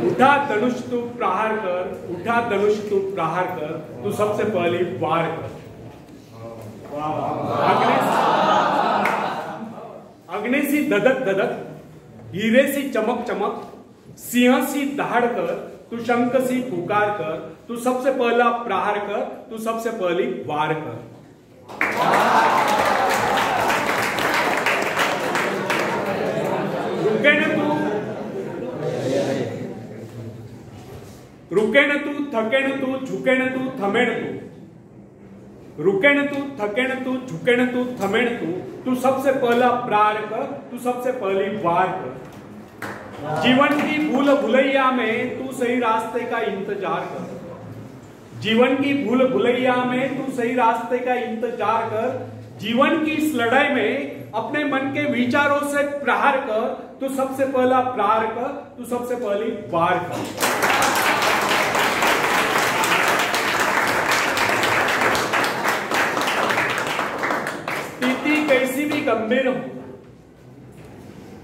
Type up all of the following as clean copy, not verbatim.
उठा धनुष तू प्रहार कर, उठा धनुष तू प्रहार कर, तू सबसे पहले वार कर। अग्नि सी धधक धधक, हीरे सी चमक चमक, सिंह सी दहाड़ कर, तू शंख सी पुकार कर, तू सबसे पहला प्रहार कर, तू सबसे पहली वार कर। रुके न तू, थके न तू, झुके न तू, थमे न तू। रुके न तू, थके न तू, झुके न तू, थमे न तू, तू सबसे पहला प्रहार कर, तू सबसे पहली वार कर। जीवन की भूल भुलैया में तू सही रास्ते का इंतजार कर। जीवन की भूल भुलैया में तू सही रास्ते का इंतजार कर। जीवन की इस लड़ाई में अपने मन के विचारों से प्रहार कर, तू सबसे पहला प्रहार कर, तू सबसे पहली वार कर। कैसी भी गंभीर हो,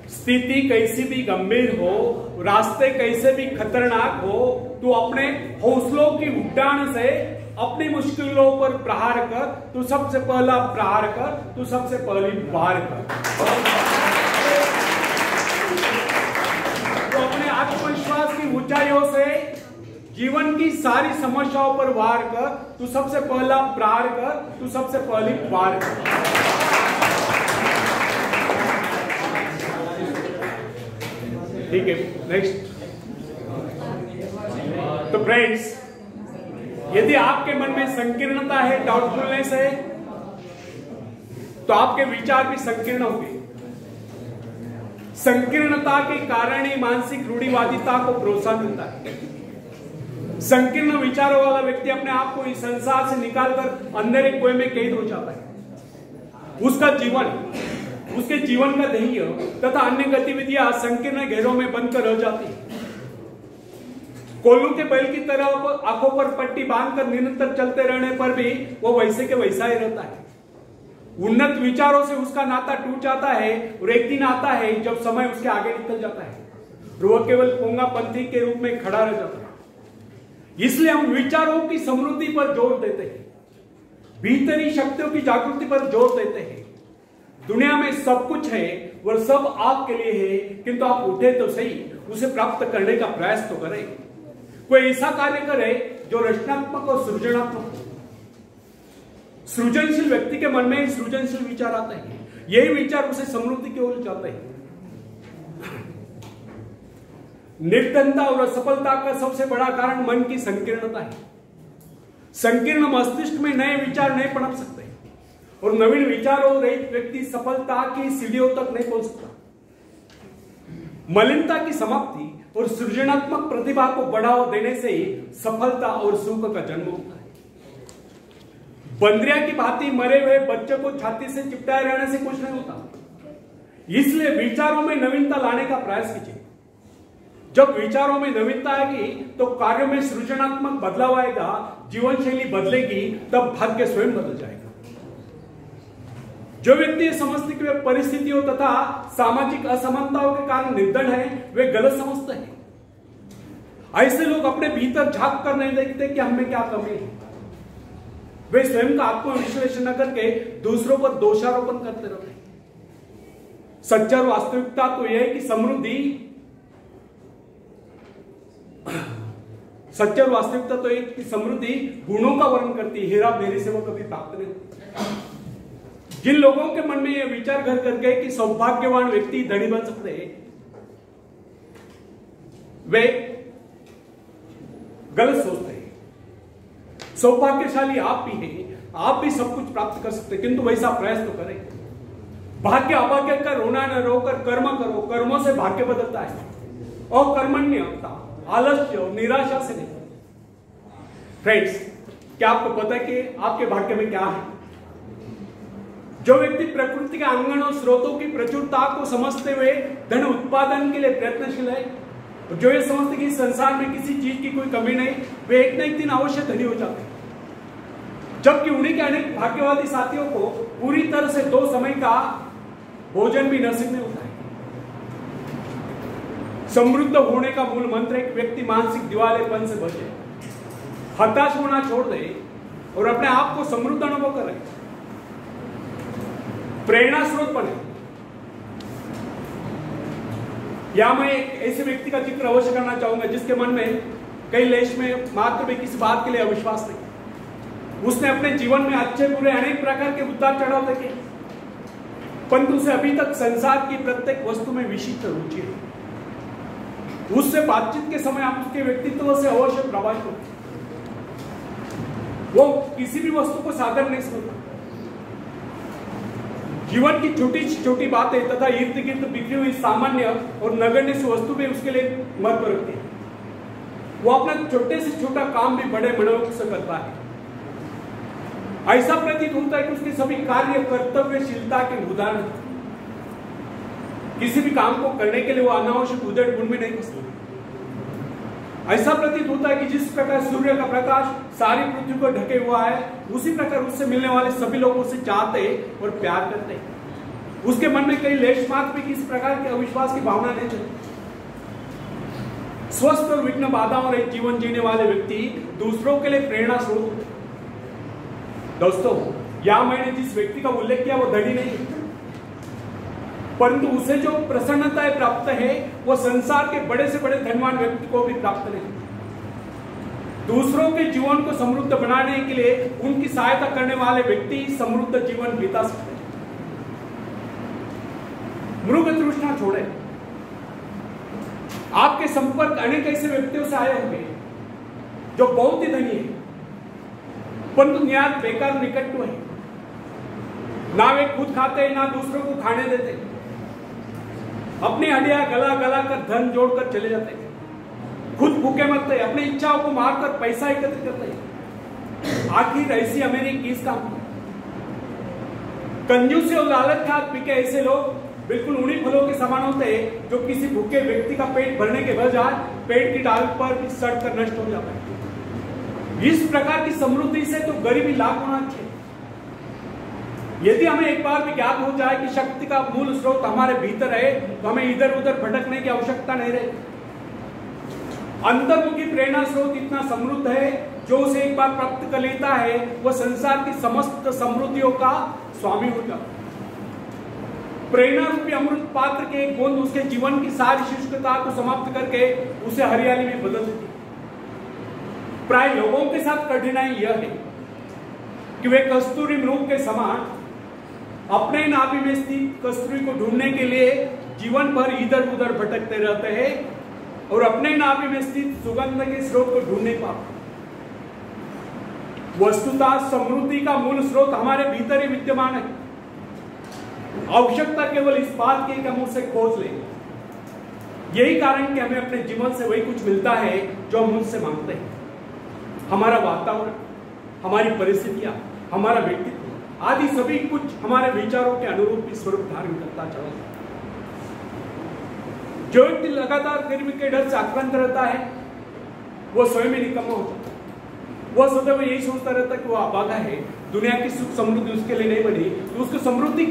स्थिति कैसी भी गंभीर हो, रास्ते कैसे भी खतरनाक हो, तू अपने हौसलों की उड़ान से अपनी मुश्किलों पर प्रहार कर, तू सबसे पहला प्रहार कर, तू सबसे पहली वार कर। तो अपने आत्मविश्वास की ऊंचाइयों से जीवन की सारी समस्याओं पर वार कर, तू सबसे पहला प्रहार कर, तू सबसे पहली वार कर। ठीक है, नेक्स्ट। तो फ्रेंड्स, यदि आपके मन में संकीर्णता है, डाउटफुलनेस है, तो आपके विचार भी संकीर्ण होंगे। संकीर्णता के कारण ही मानसिक रूढ़िवादिता को प्रोत्साहन मिलता है। संकीर्ण विचारों वाला व्यक्ति अपने आप को इस संसार से निकालकर अंधेरे कुएं में कैद हो जाता है। उसका जीवन, उसके जीवन का ध्येय तथा अन्य गतिविधियां संकीर्ण घेरों में बनकर रह जाती है। कोल्लू के बैल की तरह आंखों पर पट्टी बांधकर निरंतर चलते रहने पर भी वो वैसे के वैसा ही रहता है। उन्नत विचारों से उसका नाता टूट जाता है और एक दिन आता है जब समय उसके आगे निकल जाता है, वह केवल पोंगापंथी के रूप में खड़ा रह जाता है। इसलिए हम विचारों की समृद्धि पर जोर देते हैं, भीतरी शक्तियों की जागृति पर जोर देते हैं। दुनिया में सब कुछ है, वह सब आपके लिए है, किंतु आप उठे तो सही, उसे प्राप्त करने का प्रयास तो करें। कोई ऐसा कार्य करे जो रचनात्मक और सृजनात्मक हो। सृजनशील व्यक्ति के मन में सृजनशील विचार आते हैं, यही विचार उसे समृद्धि की ओर जाते हैं। निर्धनता और असफलता का सबसे बड़ा कारण मन की संकीर्णता है। संकीर्ण मस्तिष्क में नए विचार नहीं पनप सकते और नवीन विचारों रहित व्यक्ति सफलता की सीढ़ियों तक नहीं पहुंच सकता। मलिनता की समाप्ति और सृजनात्मक प्रतिभा को बढ़ावा देने से ही सफलता और सुख का जन्म होता है। बंदरिया की भांति मरे हुए बच्चे को छाती से चिपटाए रहने से कुछ नहीं होता। इसलिए विचारों में नवीनता लाने का प्रयास कीजिए। जब विचारों में नवीनता आएगी तो कार्यों में सृजनात्मक बदलाव आएगा, जीवन शैली बदलेगी, तब भाग्य स्वयं बदल जाएगा। जो व्यक्ति समझते कि वे परिस्थितियों तथा सामाजिक असमानताओं के कारण निर्धन है, वे गलत समझते हैं। ऐसे लोग अपने भीतर झांक कर नहीं देखते कि हमें क्या कमी है। वे स्वयं का आत्मविश्लेषण न करके दूसरों पर दोषारोपण करते रहते हैं। सच्चा वास्तविकता तो यह है कि सच्चा वास्तविकता तो एक कि समृद्धि गुणों का वर्णन करती है, हेरा फेरी से वो कभी प्राप्त नहीं होती। जिन लोगों के मन में यह विचार घर कर गए कि सौभाग्यवान व्यक्ति धनी बन सकते हैं, वे गलत सोचते हैं। सौभाग्यशाली आप भी हैं, आप भी सब कुछ प्राप्त कर सकते हैं, किंतु वैसा प्रयास तो करें। भाग्य अभाग्य का रोना न रोकर कर्म करो, कर्मों से भाग्य बदलता है। और कर्मण्यता, आलस्य और निराशा से नहीं। फ्रेंड्स, क्या आपको पता है कि आपके भाग्य में क्या है? जो व्यक्ति प्रकृति के अंगन और स्रोतों की प्रचुरता को समझते हुए धन उत्पादन के लिए प्रयत्नशील है, और जो ये समझते कि इस संसार में किसी चीज की कोई कमी नहीं, वे एक न एक दिन अवश्य धनी हो जाते हैं। जबकि उन्हीं के अनेक भाग्यवादी साथियों को पूरी तरह से 2 समय का भोजन भी नसीब नहीं होता है। समृद्ध होने का मूल मंत्र है कि व्यक्ति मानसिक दिवालेपन से बचे, हताश होना छोड़ दे और अपने आप को समृद्ध अनुभव करे, प्रेरणा स्रोत बने। या मैं एक ऐसे व्यक्ति का जिक्र अवश्य करना चाहूंगा जिसके मन में कई लेश में मात्र भी किसी बात के लिए अविश्वास नहीं। उसने अपने जीवन में अच्छे बुरे अनेक प्रकार के उतार चढ़ाव देखे, परंतु उसे अभी तक संसार की प्रत्येक वस्तु में विशिष्ट रुचि है। उससे बातचीत के समय आप उसके व्यक्तित्व से अवश्य प्रभावित होते। वो किसी भी वस्तु को साधारण नहीं समझता। जीवन की छोटी छोटी बातें तथा इर्द गिर्द बिखरी हुई सामान्य और नगण्य सी वस्तु भी उसके लिए महत्व रखती है। वो अपना छोटे से छोटा काम भी बड़े मनोयोग से करता है। ऐसा प्रतीत होता है कि उसके सभी कार्य कर्तव्यशीलता के उदाहरण। किसी भी काम को करने के लिए वो अनावश्यक उधड़ गुण में नहीं फंसता। ऐसा प्रतीत होता है कि जिस प्रकार सूर्य का प्रकाश सारी पृथ्वी को ढके हुआ है, उसी प्रकार उससे मिलने वाले सभी लोग उसे चाहते और प्यार करते हैं। उसके मन में कई लेश मात्र भी किसी प्रकार के अविश्वास की भावना नहीं चलती। स्वस्थ और विघ्न बाधाओं रहित जीवन जीने वाले व्यक्ति दूसरों के लिए प्रेरणा स्रोत होते हैं। दोस्तों, यहां मैंने जिस व्यक्ति का उल्लेख किया वो धनी नहीं है, परंतु उसे जो प्रसन्नताएं प्राप्त है वो संसार के बड़े से बड़े धनवान व्यक्ति को भी प्राप्त नहीं। दूसरों के जीवन को समृद्ध बनाने के लिए उनकी सहायता करने वाले व्यक्ति समृद्ध जीवन बिता सकते हैं। मृग तृष्णा छोड़े। आपके संपर्क अनेक ऐसे व्यक्तियों से आए होंगे जो बहुत ही धनी है, परंतु निहायत बेकार निकट है। ना वे खुद खाते ना दूसरों को खाने देते, अपनी हड्डियां गला गला कर धन जोड़कर चले जाते, खुद भूखे मरते, अपनी इच्छाओं को मारकर पैसा एकत्र करते। आखिर ऐसी अमीरी किस काम? कंजूसी और लालच का हाथ पीके ऐसे लोग बिल्कुल उन्हीं फलों के समान होते हैं जो किसी भूखे व्यक्ति का पेट भरने के बजाय पेट की डाल पर भी सड़ कर नष्ट हो जाता है। इस प्रकार की समृद्धि से तो गरीबी लाख गुना अच्छी है। यदि हमें एक बार भी ज्ञात हो जाए कि शक्ति का मूल स्रोत हमारे भीतर है, तो हमें इधर उधर भटकने की आवश्यकता नहीं रही। अंतर्मुखी प्रेरणा स्रोत इतना समृद्ध है, जो उसे एक बार प्राप्त कर लेता है वह संसार की समस्त समृद्धियों का स्वामी हो जाता है। प्रेरणा रूपी अमृत पात्र के एक बूंद उसके जीवन की सारी शुष्कता को समाप्त करके उसे हरियाली में बदल देती है। प्राय लोगों के साथ कठिनाई यह है कि वे कस्तूरी मृग के समान अपने नाभि में स्थित कस्तूरी को ढूंढने के लिए जीवन भर इधर उधर भटकते रहते हैं और अपने नाभि में स्थित सुगंध के स्रोत को ढूंढ नहीं पाते। वस्तुतः समृद्धि का मूल स्रोत हमारे भीतर ही विद्यमान है। आवश्यकता केवल इस बात की कि हम उसे खोज लें। यही कारण कि हमें अपने जीवन से वही कुछ मिलता है जो हम उनसे मांगते हैं। हमारा वातावरण, हमारी परिस्थितियां, हमारा व्यक्तित्व आदि सभी कुछ हमारे विचारों के अनुरूप ही स्वरूप धारण करता चला जाता है। जो व्यक्ति लगातार गर्मी के डर से आक्रांत रहता है वो स्वयं ही निकम्मा हो जाता है। वह सदैव यही सोचता रहता है कि वो अभागा है, दुनिया की सुख समृद्धि उसके लिए नहीं बनी, तो उसको समृद्धि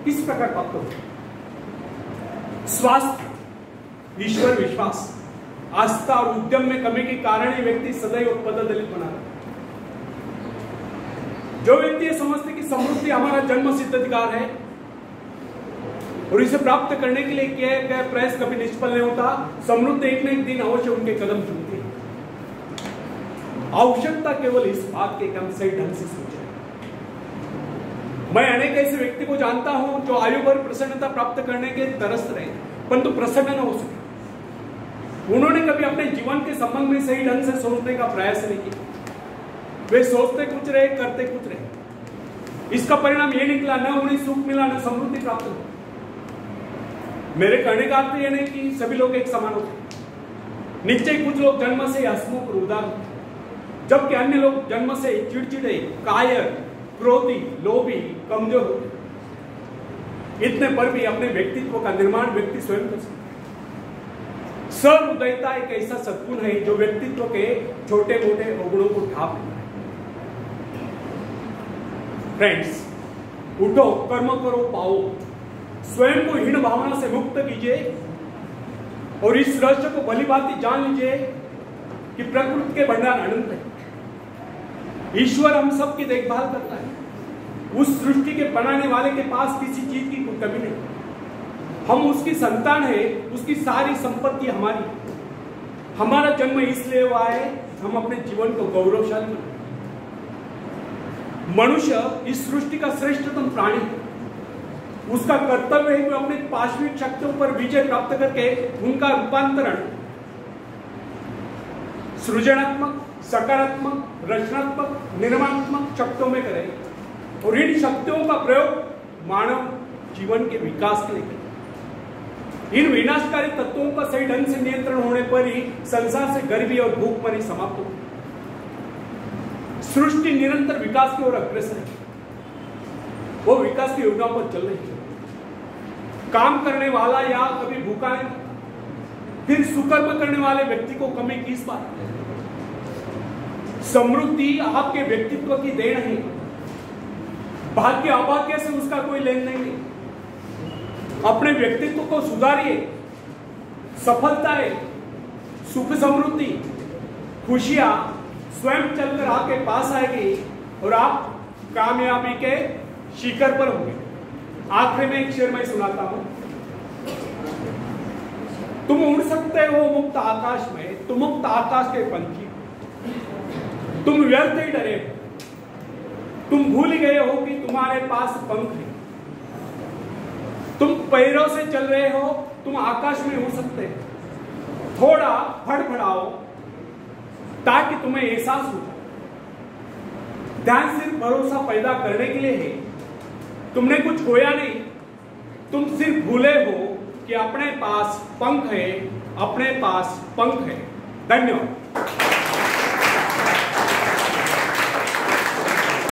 किस प्रकार प्राप्त हो? स्वास्थ्य, ईश्वर विश्वास, आस्था और उद्यम में कमी के कारण ही व्यक्ति सदैव पददलित बना रहता है। जो व्यक्ति ये समझते कि समृद्धि हमारा जन्म सिद्ध अधिकार है और इसे प्राप्त करने के लिए किया गया प्रयास कभी निष्फल नहीं होता, समृद्धि एक न एक दिन अवश्य उनके कदम चूमती है। आवश्यकता केवल इस बात के कम सही ढंग से सोचे। मैं अनेक ऐसे व्यक्ति को जानता हूं जो आयु भर प्रसन्नता प्राप्त करने के तरस रहे, परंतु प्रसन्न न हो सके। उन्होंने कभी अपने जीवन के संबंध में सही ढंग से सोचने का प्रयास नहीं किया। वे सोचते कुछ रहे, करते कुछ रहे। इसका परिणाम यह निकला, न उन्हें सुख मिला, न समृद्धि प्राप्त हुई। मेरे कहने का अर्थ यह नहीं कि सभी लोग एक समान होते। निश्चय कुछ लोग जन्म से हंसमुख और उदार होते, जबकि अन्य लोग जन्म से चिड़चिड़े, कायर, क्रोधी, लोभी, कमजोर होते। इतने पर भी अपने व्यक्तित्व का निर्माण व्यक्ति स्वयं कर सकता है। सहृदयता एक ऐसा सद्गुण है जो व्यक्तित्व के छोटे मोटे अवगुणों को ढांप लेता है। फ्रेंड्स, उठो, कर्म करो, पाओ। स्वयं को हीन भावना से मुक्त कीजिए और इस रहस्य को भली भांति जान लीजिए कि प्रकृति के भंडार अनंत है। ईश्वर हम सब की देखभाल करता है। उस सृष्टि के बनाने वाले के पास किसी चीज की कोई कमी नहीं। हम उसकी संतान है, उसकी सारी संपत्ति हमारी। हमारा जन्म इसलिए हुआ है हम अपने जीवन को गौरवशाली बनाए। मनुष्य इस सृष्टि का श्रेष्ठतम प्राणी है। उसका कर्तव्य है कि अपने पाशविक शक्तियों पर विजय प्राप्त करके उनका रूपांतरण सृजनात्मक, सकारात्मक, रचनात्मक, निर्माणात्मक शक्तियों में करे और इन शक्तियों का प्रयोग मानव जीवन के विकास के लिए करे। इन विनाशकारी तत्वों का सही ढंग से नियंत्रण होने पर ही संसार से गरीबी और भूखमरी समाप्त हो। सृष्टि निरंतर विकास की ओर अग्रसर है। वो विकास की योजना पर चल रही है। काम करने वाला या कभी भूखा है, फिर सुकर्म करने वाले व्यक्ति को कमी किस बात? समृद्धि आपके व्यक्तित्व की देन है। भाग्य अभाग्य से उसका कोई लेन देन नहीं। अपने व्यक्तित्व को सुधारिए। सफलताएं, सुख, समृद्धि, खुशियां स्वयं चलकर आपके पास आएगी और आप कामयाबी के शिखर पर होंगे। आखिर में एक शेर मैं सुनाता हूं। तुम उड़ सकते हो मुक्त आकाश में, तुम मुक्त आकाश के पंछी। तुम व्यर्थ ही डरे हो, तुम भूल गए हो कि तुम्हारे पास पंख है। तुम पैरों से चल रहे हो, तुम आकाश में उड़ सकते हो। थोड़ा फड़फड़ाओ ताकि तुम्हें एहसास हो जाए। ध्यान सिर्फ भरोसा पैदा करने के लिए है। तुमने कुछ खोया नहीं, तुम सिर्फ भूले हो कि अपने पास पंख है, अपने पास पंख है। धन्यवाद।